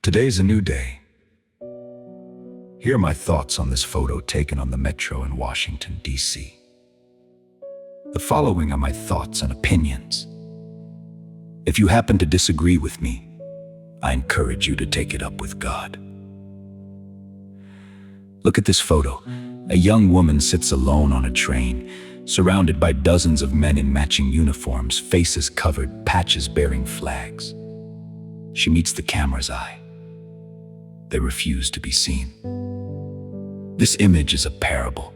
Today's a new day. Here are my thoughts on this photo taken on the metro in Washington, D.C. The following are my thoughts and opinions. If you happen to disagree with me, I encourage you to take it up with God. Look at this photo. A young woman sits alone on a train, surrounded by dozens of men in matching uniforms, faces covered, patches bearing flags. She meets the camera's eye. They refuse to be seen. This image is a parable,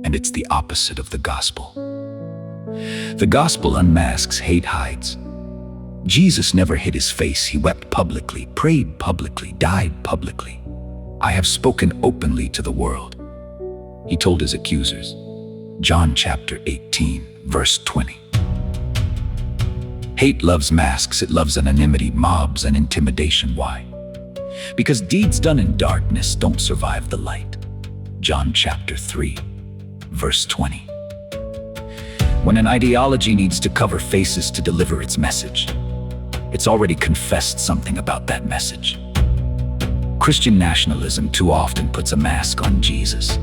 and it's the opposite of the gospel. The gospel unmasks, hate hides. Jesus never hid his face. He wept publicly, prayed publicly, died publicly. I have spoken openly to the world, he told his accusers. John chapter 18, verse 20. Hate loves masks, it loves anonymity, mobs, and intimidation. Why? Because deeds done in darkness don't survive the light. John chapter 3, verse 20. When an ideology needs to cover faces to deliver its message, it's already confessed something about that message. Christian nationalism too often puts a mask on Jesus.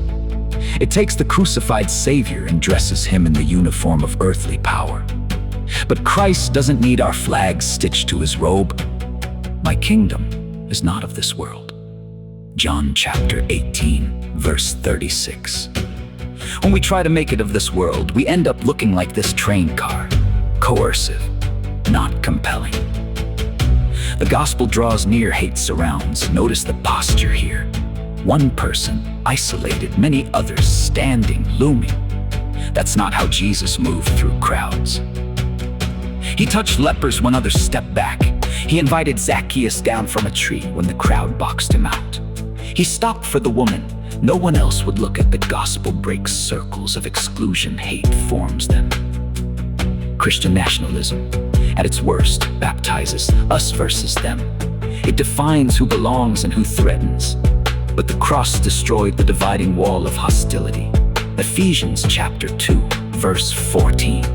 It takes the crucified Savior and dresses him in the uniform of earthly power. But Christ doesn't need our flags stitched to his robe. My kingdom is not of this world. John chapter 18, verse 36. When we try to make it of this world, we end up looking like this train car, coercive, not compelling. The gospel draws near, hate surrounds. Notice the posture here. One person, isolated, many others standing, looming. That's not how Jesus moved through crowds. He touched lepers when others stepped back. He invited Zacchaeus down from a tree when the crowd boxed him out. He stopped for the woman. No one else would look at. The gospel breaks circles of exclusion. Hate forms them. Christian nationalism, at its worst, baptizes us versus them. It defines who belongs and who threatens. But the cross destroyed the dividing wall of hostility. Ephesians chapter 2, verse 14.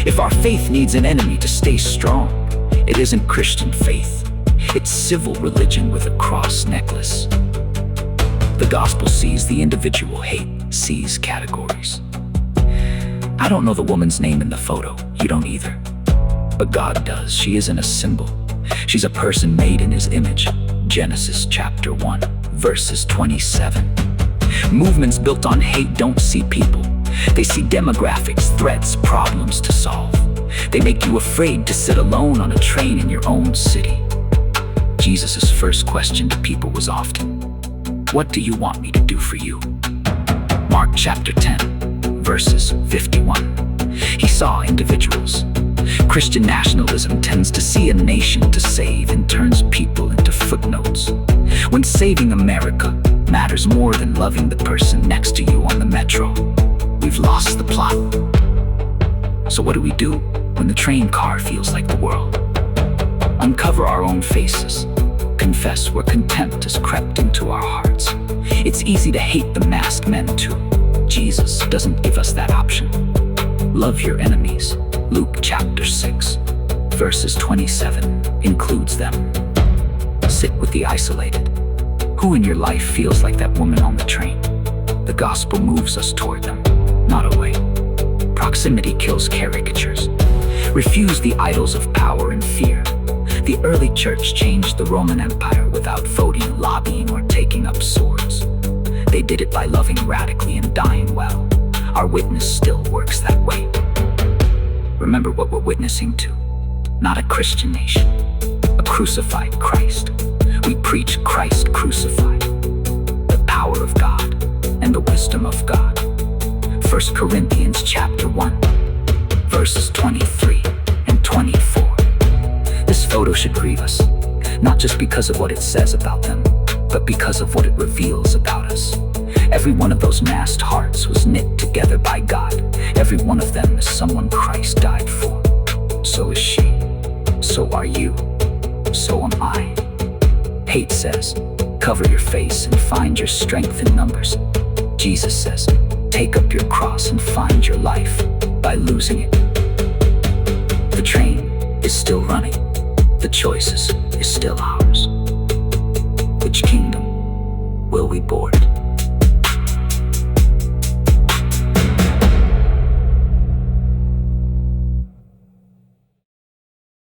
If our faith needs an enemy to stay strong, it isn't Christian faith. It's civil religion with a cross necklace. The gospel sees the individual, hate sees categories. I don't know the woman's name in the photo. You don't either. But God does. She isn't a symbol. She's a person made in his image. Genesis chapter 1, verses 27. Movements built on hate don't see people. They see demographics, threats, problems to solve. They make you afraid to sit alone on a train in your own city. Jesus' first question to people was often, "What do you want me to do for you?" Mark chapter 10, verses 51. He saw individuals. Christian nationalism tends to see a nation to save and turns people into footnotes. When saving America matters more than loving the person next to you on the metro, we've lost the plot. So what do when the train car feels like the world? Uncover our own faces. Confess where contempt has crept into our hearts. It's easy to hate the masked men too. Jesus doesn't give us that option. Love your enemies. Luke chapter 6, verses 27 includes them. Sit with the isolated. Who in your life feels like that woman on the train? The gospel moves us toward them, not away. Proximity kills caricatures. Refuse the idols of power and fear. The early church changed the Roman Empire without voting, lobbying, or taking up swords. They did it by loving radically and dying well. Our witness still works that way. Remember what we're witnessing to. Not a Christian nation, a crucified Christ. We preach Christ crucified, the power of God and the wisdom of God. 1 Corinthians chapter 1, verses 23 and 24. This photo should grieve us, not just because of what it says about them, but because of what it reveals about us. Every one of those masked hearts was knit together by God. Every one of them is someone Christ died for. So is she. So are you. So am I. Hate says, cover your face and find your strength in numbers. Jesus says, take up your cross and find your life by losing it. The train is still running. The choice is still ours. which kingdom will we board?